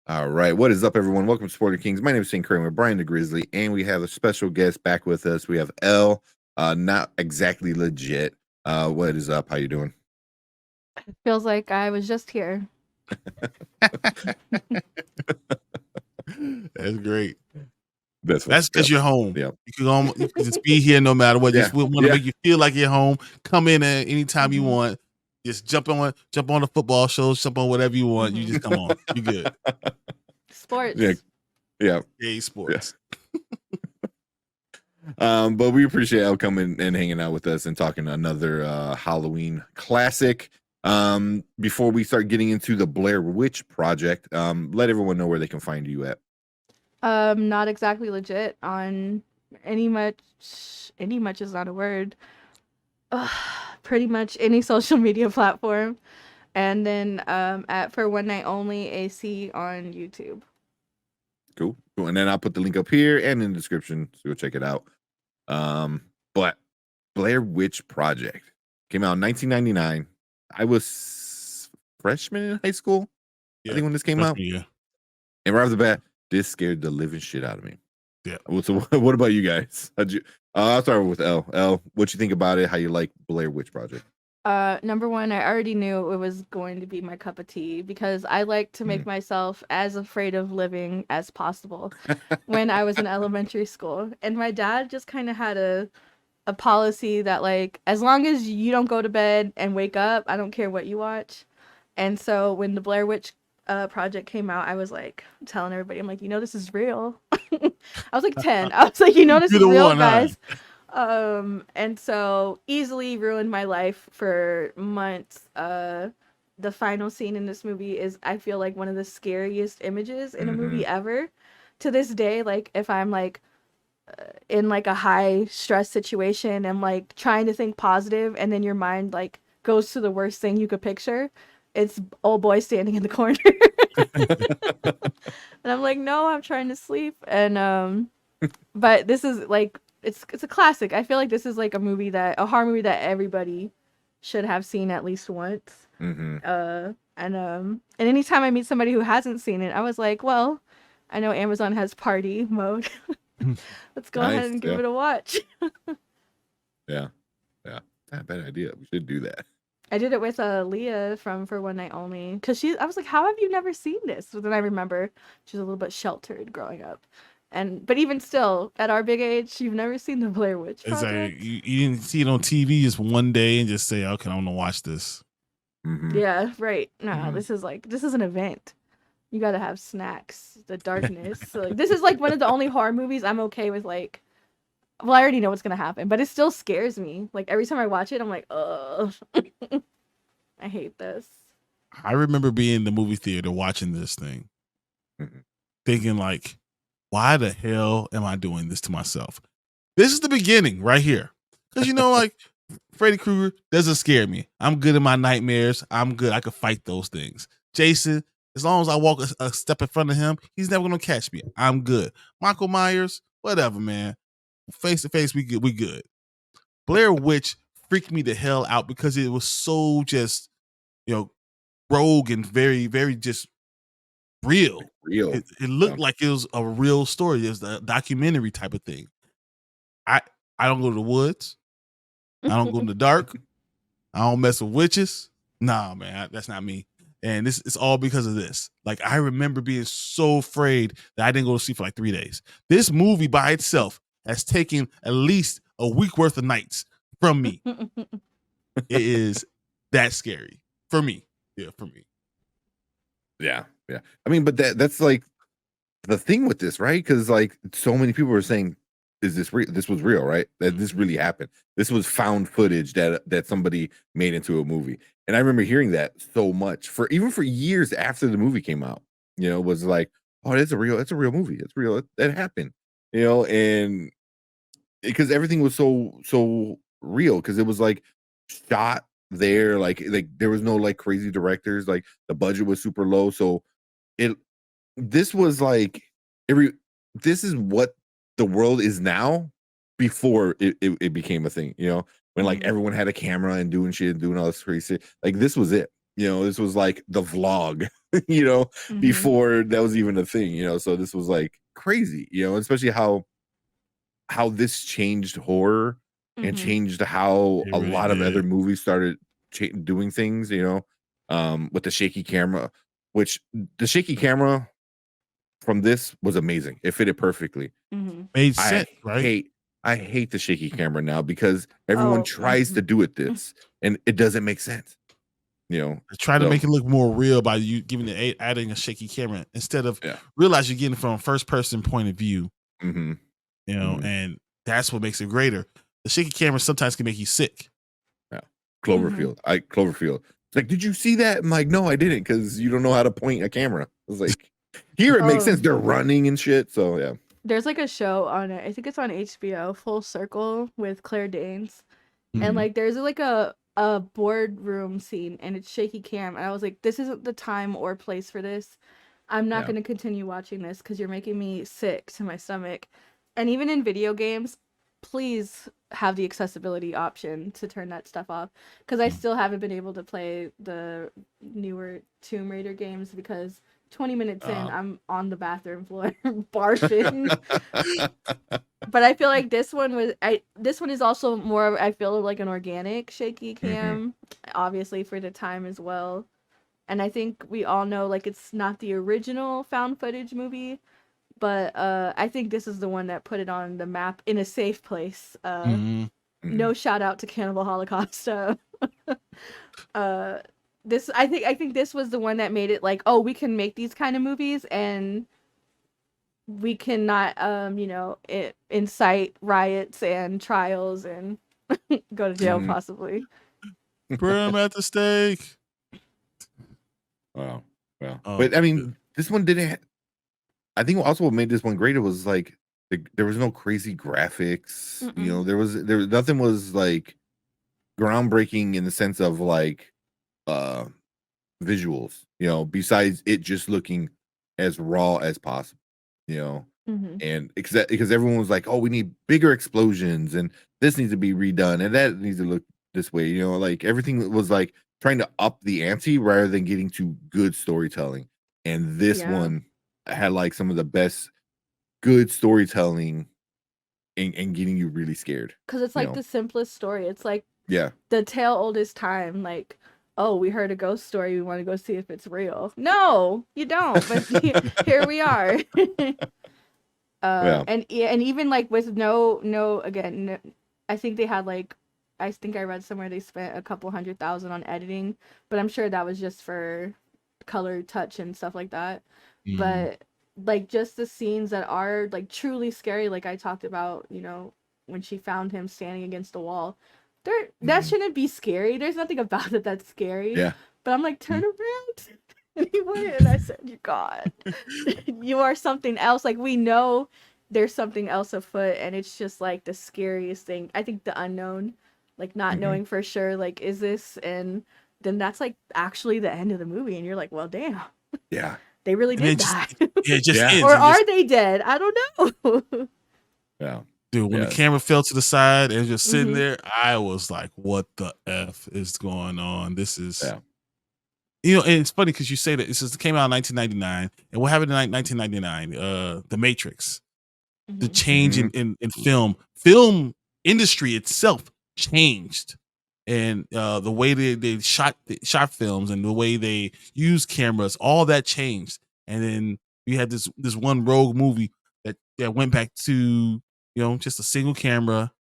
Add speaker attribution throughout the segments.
Speaker 1: All right. What is up, everyone? Welcome to Sporting Kings. My name is St. Kramer, Brian the Grizzly, and we have a special guest back with us. We have Elle, not exactly legit. What is up? How you doing?
Speaker 2: Feels like I was just here.
Speaker 3: That's great.
Speaker 1: That's funny.
Speaker 3: That's because you're home.
Speaker 1: Yeah.
Speaker 3: You can just be here no matter what.
Speaker 1: Yeah.
Speaker 3: Just want to
Speaker 1: Yeah.
Speaker 3: make you feel like you're home. Come in at anytime you
Speaker 2: Mhm.
Speaker 3: want. Just jump on the football shows, jump on whatever you want. You
Speaker 2: Mhm.
Speaker 3: just come on. You good.
Speaker 2: Sports.
Speaker 1: Yeah. Yeah.
Speaker 3: Yay, sports.
Speaker 1: But we appreciate Elle coming and hanging out with us and talking another Halloween classic. Before we start getting into the Blair Witch Project, let everyone know where they can find you at.
Speaker 2: Not exactly legit on any much. Any much is not a word. Ugh, pretty much any social media platform, and then at for one night only AC on YouTube.
Speaker 1: Cool. And then I'll put the link up here and in the description, so go check it out. But Blair Witch Project came out in 1999. I was freshman in high school, I think, when this came out.
Speaker 3: Yeah.
Speaker 1: And right off the bat, this scared the living shit out of me.
Speaker 3: Yeah.
Speaker 1: So what about you guys? How'd you? I'll start with Elle. Elle, what you think about it? How you like Blair Witch Project?
Speaker 2: Number one, I already knew it was going to be my cup of tea because I like to make myself as afraid of living as possible when I was in elementary school. And my dad just kind of had a policy that, like, as long as you don't go to bed and wake up, I don't care what you watch. And so when the Blair Witch Project came out, I was like telling everybody, I'm like, this is real. I was like 10. I was like, this
Speaker 3: You're
Speaker 2: is
Speaker 3: the
Speaker 2: real,
Speaker 3: one, huh?
Speaker 2: guys. And so easily ruined my life for months. The final scene in this movie is, I feel like, one of the scariest images in a movie ever. To this day, like, if I'm like in like a high stress situation and like trying to think positive, and then your mind like goes to the worst thing you could picture, it's old boy standing in the corner. And I'm like, no, I'm trying to sleep. And but this is like, it's a classic. I feel like this is like a horror movie that everybody should have seen at least once. And anytime I meet somebody who hasn't seen it, I was like, well, I know Amazon has party mode. Let's go ahead and give it a watch.
Speaker 1: Yeah. Not a bad idea. We should do that.
Speaker 2: I did it with Leah from For One Night Only, because I was like, how have you never seen this? So then I remember she was a little bit sheltered growing up. But even still, at our big age, you've never seen the Blair Witch
Speaker 3: It's
Speaker 2: Project.
Speaker 3: like you didn't see it on TV just one day and just say, okay, I'm gonna watch this.
Speaker 2: Yeah, right. No, this is an event. You gotta have snacks, the darkness. So, like, this is like one of the only horror movies I'm okay with. Like, well, I already know what's gonna happen, but it still scares me. Like, every time I watch it, I'm like, ugh, I hate this.
Speaker 3: I remember being in the movie theater watching this thing, thinking like, why the hell am I doing this to myself? This is the beginning right here. Because, like, Freddy Krueger doesn't scare me. I'm good in my nightmares. I'm good. I can fight those things. Jason, as long as I walk a step in front of him, he's never going to catch me. I'm good. Michael Myers, whatever, man. Face to face, we good. Blair Witch freaked me the hell out because it was so just, rogue and very, very just real.
Speaker 1: Real.
Speaker 3: It looked like it was a real story. It was a documentary type of thing. I don't go to the woods. I don't go in the dark. I don't mess with witches. Nah, man, that's not me. And it's all because of this. Like, I remember being so afraid that I didn't go to sleep for like 3 days. This movie by itself has taken at least a week worth of nights from me. It is that scary for me. Yeah, for me.
Speaker 1: Yeah. I mean, but that's like the thing with this, right? Because like so many people were saying, "Is this real? This was real, right? That this really happened. This was found footage that somebody made into a movie." And I remember hearing that so much for years after the movie came out. Was like, "Oh, that's a real movie. It's real. That happened." And because everything was so real, because it was like shot there, like there was no like crazy directors, like the budget was super low, so it this was like this is what the world is now before it became a thing, when like everyone had a camera and doing shit and doing all this crazy shit. Like, this was it. This was like the vlog,
Speaker 2: Mhm.
Speaker 1: before that was even a thing. So this was like crazy, especially how this changed horror and
Speaker 2: Mhm.
Speaker 1: changed how
Speaker 3: It
Speaker 1: a
Speaker 3: really
Speaker 1: lot of other
Speaker 3: did.
Speaker 1: movies started doing things, with the shaky camera, which the shaky camera from this was amazing. It fitted perfectly.
Speaker 2: Mhm.
Speaker 3: Made
Speaker 1: I
Speaker 3: sense, right?
Speaker 1: hate I hate the shaky camera now because everyone
Speaker 2: Oh.
Speaker 1: tries to do it this and it doesn't make sense. You know,
Speaker 3: They try to
Speaker 1: so
Speaker 3: make it look more real by you giving it adding a shaky camera instead of
Speaker 1: yeah.
Speaker 3: realize you're getting from a first person point of view,
Speaker 1: hmm hmm
Speaker 3: and that's what makes it greater. The shaky camera sometimes can make you sick.
Speaker 1: Yeah.
Speaker 2: Mhm.
Speaker 1: Cloverfield. It's like, did you see that? I'm like, no, I didn't, because you don't know how to point a camera. I was like, here it makes sense.
Speaker 2: Oh,
Speaker 1: They're running and shit. So yeah.
Speaker 2: there's like a show on it. I think it's on HBO, Full Circle with Claire Danes. And
Speaker 1: Mhm.
Speaker 2: like there's like a boardroom scene and it's shaky cam and I was like, this isn't the time or place for this. I'm not
Speaker 1: Yeah.
Speaker 2: going to continue watching this because you're making me sick to my stomach. And even in video games, please have the accessibility option to turn that stuff off because I
Speaker 1: Mm.
Speaker 2: still haven't been able to play the newer Tomb Raider games because 20 minutes in I'm on the bathroom floor barfing. But I feel like this one is also more, I feel like, an organic shaky
Speaker 1: Mhm.
Speaker 2: cam, obviously for the time as well. And I think we all know like it's not the original found footage movie, but I think this is the one that put it on the map in a safe place.
Speaker 3: Mhm.
Speaker 2: No
Speaker 1: Mhm.
Speaker 2: shout out to Cannibal Holocaust. Uh this I think this was the one that made it like, oh, we can make these kind of movies and we cannot incite riots and trials and go to jail
Speaker 1: Mhm.
Speaker 2: possibly.
Speaker 3: Brim at the stake.
Speaker 1: Wow. Wow.
Speaker 3: Oh,
Speaker 1: But I
Speaker 3: yeah.
Speaker 1: mean, this one didn't. I think also what made this one greater was like there was no crazy graphics.
Speaker 2: Mm-mm.
Speaker 1: There nothing was like groundbreaking in the sense of like uh visuals. Besides it just looking as raw as possible. You know,
Speaker 2: Mm-hmm.
Speaker 1: and because everyone was like, oh, we need bigger explosions and this needs to be redone and that needs to look this way. Like everything was like trying to up the ante rather than getting to good storytelling. And this
Speaker 2: Yeah,
Speaker 1: one had like some of the best good storytelling and getting you really scared.
Speaker 2: because it's
Speaker 1: You
Speaker 2: like
Speaker 1: know,
Speaker 2: the simplest story. It's like
Speaker 1: yeah,
Speaker 2: the tale oldest time. Like, oh, we heard a ghost story. We want to go see if it's real. No, you don't. But here we are.
Speaker 1: yeah,
Speaker 2: And even like with no again, no, I think they had like, I think I read somewhere they spent a couple $100,000 on editing, but I'm sure that was just for color touch and stuff like that.
Speaker 3: Mhm.
Speaker 2: But like just the scenes that are like truly scary, like I talked about, when she found him standing against the wall, that
Speaker 1: mhm,
Speaker 2: shouldn't be scary. There's nothing about it that's scary.
Speaker 1: yeah,
Speaker 2: But I'm like, turn
Speaker 3: Mhm.
Speaker 2: around. And he went, and I said, "You God, you are something else." Like we know there's something else afoot, and it's just like the scariest thing. I think the unknown, like not
Speaker 1: mhm,
Speaker 2: knowing for sure, like is this, and then that's like actually the end of the movie, and you're like, well, damn,
Speaker 1: yeah,
Speaker 2: they really
Speaker 3: And it
Speaker 2: did
Speaker 3: just
Speaker 2: that.
Speaker 3: yeah, it just
Speaker 1: yeah,
Speaker 3: ends
Speaker 2: Or
Speaker 3: and just
Speaker 2: are they dead? I don't know.
Speaker 1: yeah,
Speaker 3: dude, when the
Speaker 1: yeah,
Speaker 3: camera fell to the side and just sitting
Speaker 2: Hmm.
Speaker 3: there, I was like, what the F is going on? This is
Speaker 1: yeah,
Speaker 3: and it's funny because you say that it came out in 1999, and what happened in 1999? The Matrix, the
Speaker 2: Hmm.
Speaker 3: change
Speaker 1: mhm,
Speaker 3: in film industry itself changed, and the way they shot films and the way they use cameras, all that changed. And then we had this one rogue movie that went back to just a single camera,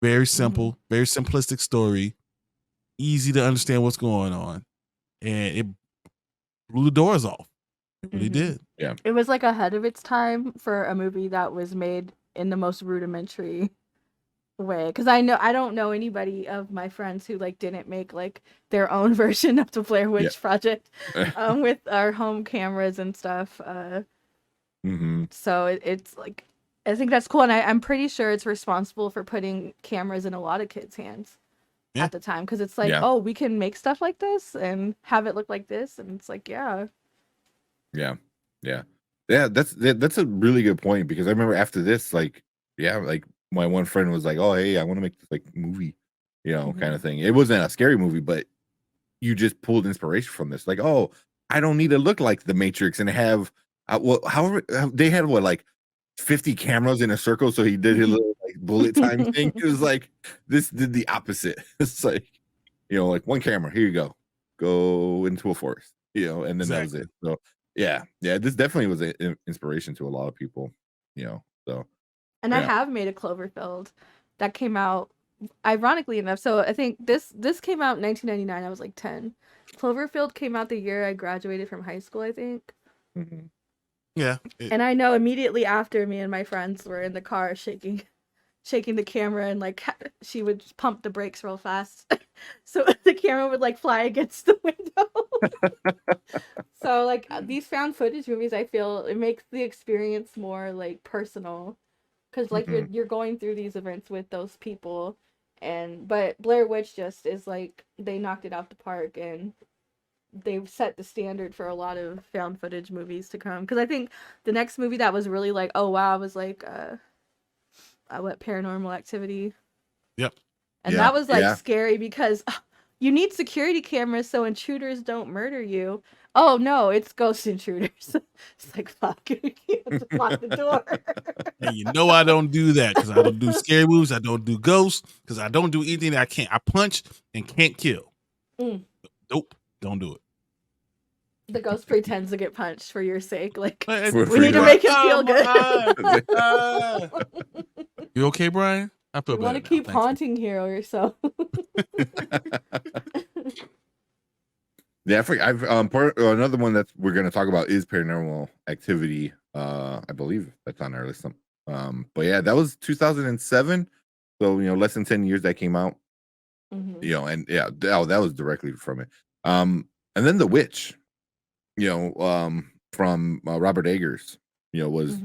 Speaker 3: very
Speaker 2: Hmm.
Speaker 3: simple, very simplistic story, easy to understand what's going on, and it blew the doors off. It really
Speaker 2: Hmm.
Speaker 3: did.
Speaker 1: yeah,
Speaker 2: It was like ahead of its time for a movie that was made in the most rudimentary way, because I don't know anybody of my friends who like didn't make like their own version of the Blair
Speaker 1: yeah,
Speaker 2: Witch Project with our home cameras and stuff.
Speaker 1: mhm,
Speaker 2: So it's like, I think that's cool, and I'm pretty sure it's responsible for putting cameras in a lot of kids' hands
Speaker 3: Yeah.
Speaker 2: at the time, because it's like,
Speaker 1: yeah,
Speaker 2: oh, we can make stuff like this and have it look like this, and it's like, yeah.
Speaker 1: yeah, yeah, yeah. That's a really good point because I remember after this, like, yeah, like my one friend was like, "Oh, hey, I want to make this like movie," kind
Speaker 2: Hmm.
Speaker 1: of thing. It wasn't a scary movie, but you just pulled inspiration from this. Like, oh, I don't need to look like the Matrix and have however they had like 50 cameras in a circle, so he did his little like bullet time thing. It was like this did the opposite. It's like, like one camera, here you go into a forest, and then that was it. So yeah, this definitely was an inspiration to a lot of people, so.
Speaker 2: And I have made a Cloverfield that came out, ironically enough. So I think this came out in 1999. I was like 10. Cloverfield came out the year I graduated from high school, I think.
Speaker 1: Mm-hmm.
Speaker 3: Yeah.
Speaker 2: And I know immediately after, me and my friends were in the car shaking the camera, and like she would pump the brakes real fast so the camera would like fly against the window. So like these found footage movies, I feel it makes the experience more like personal, because like you're going through these events with those people. But Blair Witch just is like, they knocked it out the park, and they've set the standard for a lot of found footage movies to come. Because I think the next movie that was really like, oh wow, was like what, Paranormal Activity.
Speaker 3: Yep.
Speaker 2: And that was like scary, because you need security cameras so intruders don't murder you. Oh no, it's ghost intruders. It's like, fuck, you can't just lock the door.
Speaker 3: And I don't do that, because I don't do scary movies. I don't do ghosts, because I don't do anything that I can't. I punch and can't kill. Nope, don't do it.
Speaker 2: The ghost pretends to get punched for your sake. Like,
Speaker 1: we
Speaker 2: need to make him feel good.
Speaker 3: You okay, Brian? I feel
Speaker 2: better. You want to keep haunting Hero yourself.
Speaker 1: Yeah, I've another one that we're going to talk about is Paranormal Activity. I believe that's on our list. But yeah, that was 2007. So less than 10 years that came out. And yeah, that was directly from it. And then The Witch, from Robert Eggers, was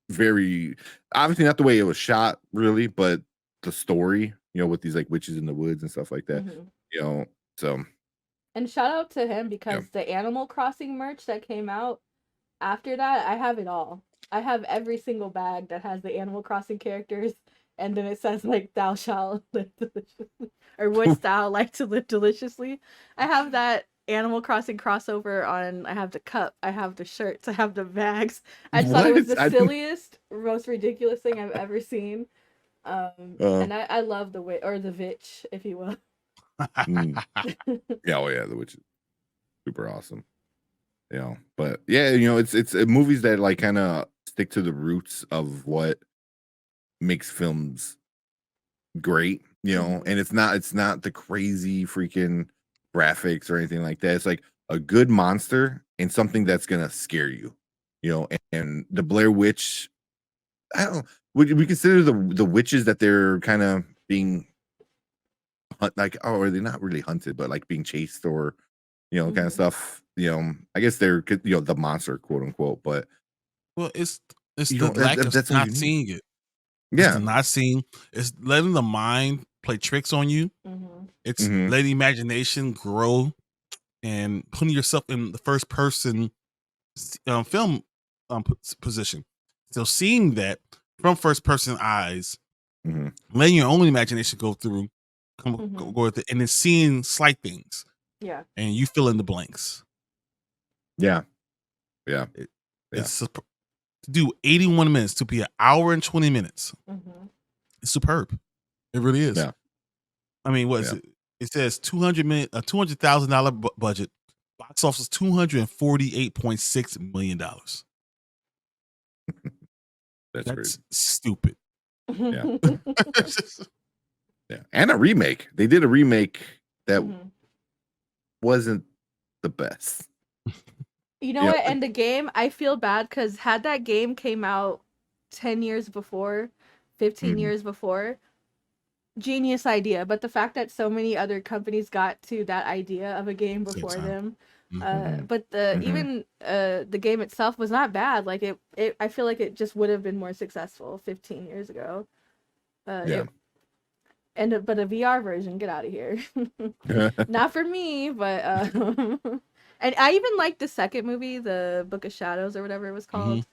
Speaker 1: very, obviously not the way it was shot, really, but the story, with these like witches in the woods and stuff like that, so.
Speaker 2: And shout out to him, because the Animal Crossing merch that came out after that, I have it all. I have every single bag that has the Animal Crossing characters, and then it says like, "Thou shalt live deliciously," or "Wouldst thou like to live deliciously?" I have that Animal Crossing crossover on. I have the cup, I have the shirts, I have the bags. I just thought it was the silliest, most ridiculous thing I've ever seen. And I love the witch, or the Vitch, if you will.
Speaker 1: The Witch is super awesome. But yeah, it's movies that like kind of stick to the roots of what makes films great, and it's not the crazy freaking graphics or anything like that. It's like a good monster and something that's gonna scare you, and the Blair Witch, would we consider the witches that they're kind of being like, are they not really hunted, but like being chased, or kind of stuff, I guess they're the monster, quote unquote, but
Speaker 3: it's the lack of not seeing it. It's not seeing, it's letting the mind play tricks on you. It's letting imagination grow and putting yourself in the first person film position. So seeing that from first person eyes, letting your own imagination go through, go with it, and then seeing slight things.
Speaker 2: Yeah.
Speaker 3: And you fill in the blanks.
Speaker 1: Yeah.
Speaker 3: It's to do 81 minutes to be an hour and 20 minutes. It's superb. It really is.
Speaker 1: Yeah.
Speaker 3: I mean, what is it? It says $200,000 budget. Box office $248.6 million. That's stupid.
Speaker 1: Yeah. And a remake. They did a remake that wasn't the best.
Speaker 2: You know what? And the game, I feel bad, because had that game came out 10 years before, 15 years before, genius idea. But the fact that so many other companies got to that idea of a game before them, but even the game itself was not bad. Like it I feel like it just would have been more successful 15 years ago. But a VR version, get out of here. Not for me, but and I even liked the second movie, the Book of Shadows or whatever it was called.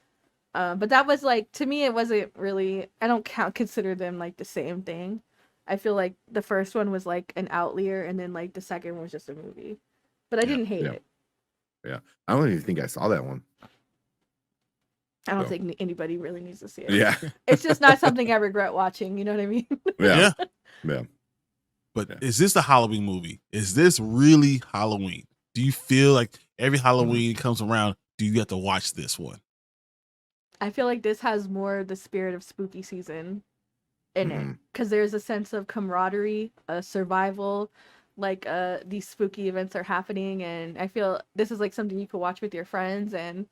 Speaker 2: But that was like, to me, it wasn't really, I don't consider them like the same thing. I feel like the first one was like an outlier, and then like the second one was just a movie. But I didn't hate it.
Speaker 1: Yeah. I don't even think I saw that one.
Speaker 2: I don't
Speaker 1: So.
Speaker 2: think anybody really needs to see it.
Speaker 1: Yeah.
Speaker 2: It's just not something I regret watching. You know what I mean?
Speaker 1: Yeah.
Speaker 3: But
Speaker 1: Yeah.
Speaker 3: is this a Halloween movie? Is this really Halloween? Do you feel like every Halloween comes around, do you have to watch this one?
Speaker 2: I feel like this has more the spirit of spooky season in it, because there's a sense of camaraderie, survival, like these spooky events are happening, and I feel this is like something you could watch with your friends, and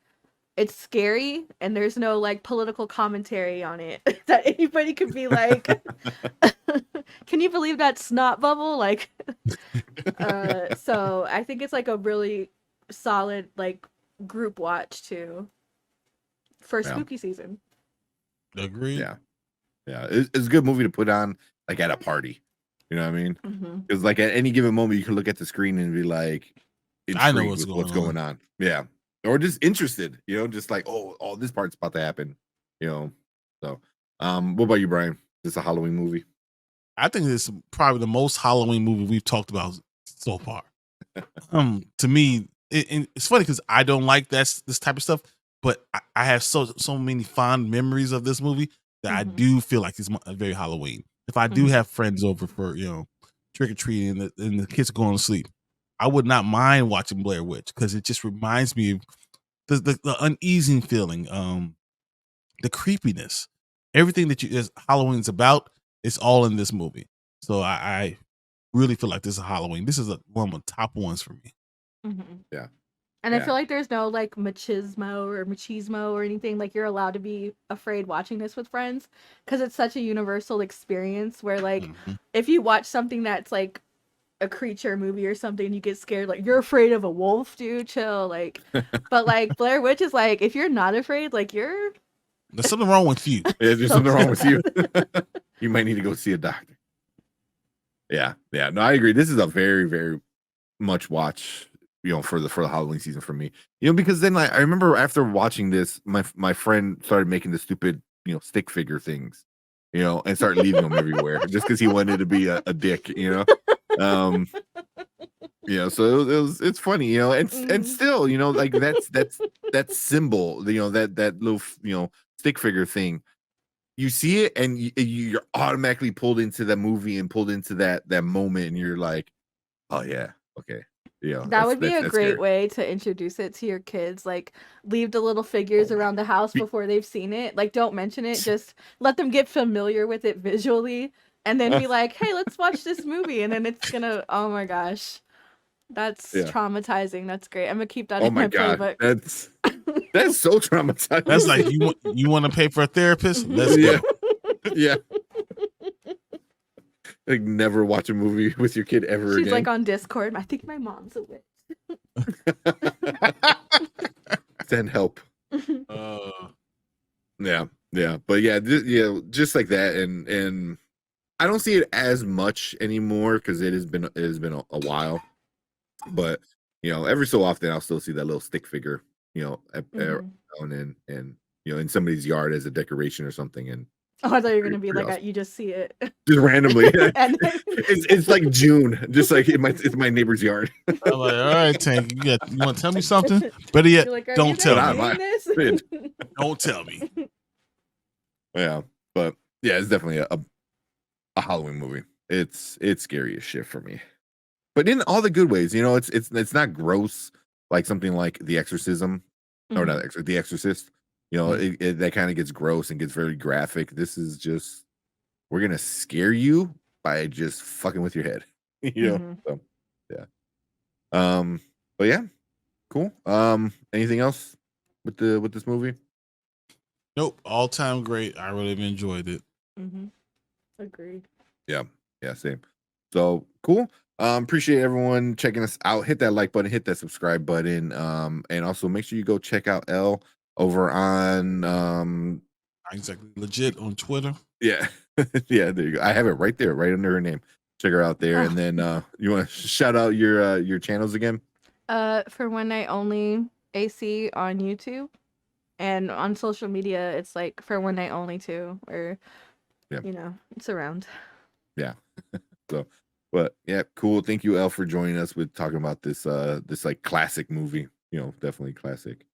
Speaker 2: it's scary, and there's no like political commentary on it that anybody could be like, can you believe that snot bubble? Like, so I think it's like a really solid like group watch too for spooky season.
Speaker 3: Agreed.
Speaker 1: Yeah. It's a good movie to put on like at a party. You know what I mean? Because like at any given moment, you can look at the screen and be like,
Speaker 3: I know what's
Speaker 1: going on. Yeah. Or just interested, you know, just like, oh, this part's about to happen, you know. So, what about you, Brian? Is this a Halloween movie?
Speaker 3: I think it's probably the most Halloween movie we've talked about so far. To me, it's funny because I don't like this type of stuff, but I have so many fond memories of this movie that I do feel like it's very Halloween. If I do have friends over for trick or treating and the kids are going to sleep, I would not mind watching Blair Witch because it just reminds me of the uneasy feeling, the creepiness, everything that Halloween's about. It's all in this movie. So I really feel like this is Halloween. This is one of the top ones for me.
Speaker 1: Yeah.
Speaker 2: And I feel like there's no like machismo or anything. Like you're allowed to be afraid watching this with friends because it's such a universal experience where like if you watch something that's like a creature movie or something, you get scared, like you're afraid of a wolf, dude, chill. Like, but like Blair Witch is like, if you're not afraid, like there's
Speaker 3: something wrong with you.
Speaker 1: Yeah, there's something wrong with you. You might need to go see a doctor. Yeah. No, I agree. This is a very, very much watch, for the Halloween season for me. Because then I remember after watching this, my friend started making the stupid, stick figure things, and started leaving them everywhere just because he wanted to be a dick, so it's funny, and still, like that symbol, that little, stick figure thing. You see it and you're automatically pulled into the movie and pulled into that moment, and you're like, oh yeah, okay.
Speaker 2: That would be a great way to introduce it to your kids. Like, leave the little figures around the house before they've seen it. Like, don't mention it. Just let them get familiar with it visually, and then be like, "Hey, let's watch this movie." And then it's gonna, oh my gosh, that's traumatizing. That's great. I'm gonna keep that in my playbook.
Speaker 1: That's so traumatizing.
Speaker 3: That's like you want to pay for a therapist? Let's go.
Speaker 1: Yeah. Like never watch a movie with your kid ever again.
Speaker 2: She's like on Discord. I think my mom's a witch.
Speaker 1: Send help. Yeah. But just like that, and I don't see it as much anymore because it has been a while. But every so often I'll still see that little stick figure, and in somebody's yard as a decoration or something. And
Speaker 2: oh, I thought you were gonna be like, awesome. You just see it
Speaker 1: just randomly. And it's like June, just like it's my neighbor's yard.
Speaker 3: I'm like, all right, Tank, you want to tell me something? Better yet, like, don't tell me. Don't tell me.
Speaker 1: Yeah, but yeah, it's definitely a Halloween movie. It's scary as shit for me, but in all the good ways. It's not gross like something like The Exorcism or not The Exorcist. That kind of gets gross and gets very graphic. This is just, we're gonna scare you by just fucking with your head. So yeah. But yeah, cool. Anything else with this movie?
Speaker 3: Nope. All time great. I really enjoyed it.
Speaker 2: Agreed.
Speaker 1: Yeah, same. So cool. Appreciate everyone checking us out. Hit that like button, hit that subscribe button. And also make sure you go check out Elle over on
Speaker 3: Exactly Legit on Twitter.
Speaker 1: Yeah. Yeah, there you go. I have it right there, right under her name. Check her out there. And then you want to shout out your channels again?
Speaker 2: For One Night Only AC on YouTube, and on social media it's like For One Night Only too, or it's around.
Speaker 1: Yeah. So, but yeah, cool. Thank you, Elle, for joining us with talking about this this like classic movie. Definitely classic.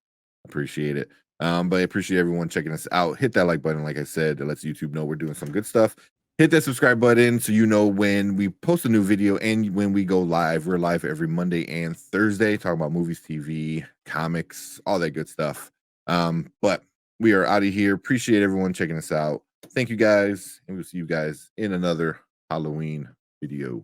Speaker 1: Appreciate it. But I appreciate everyone checking us out. Hit that like button, like I said, it lets YouTube know we're doing some good stuff. Hit that subscribe button so you know when we post a new video and when we go live. We're live every Monday and Thursday, talking about movies, TV, comics, all that good stuff. But we are out of here. Appreciate everyone checking us out. Thank you guys, and we'll see you guys in another Halloween video.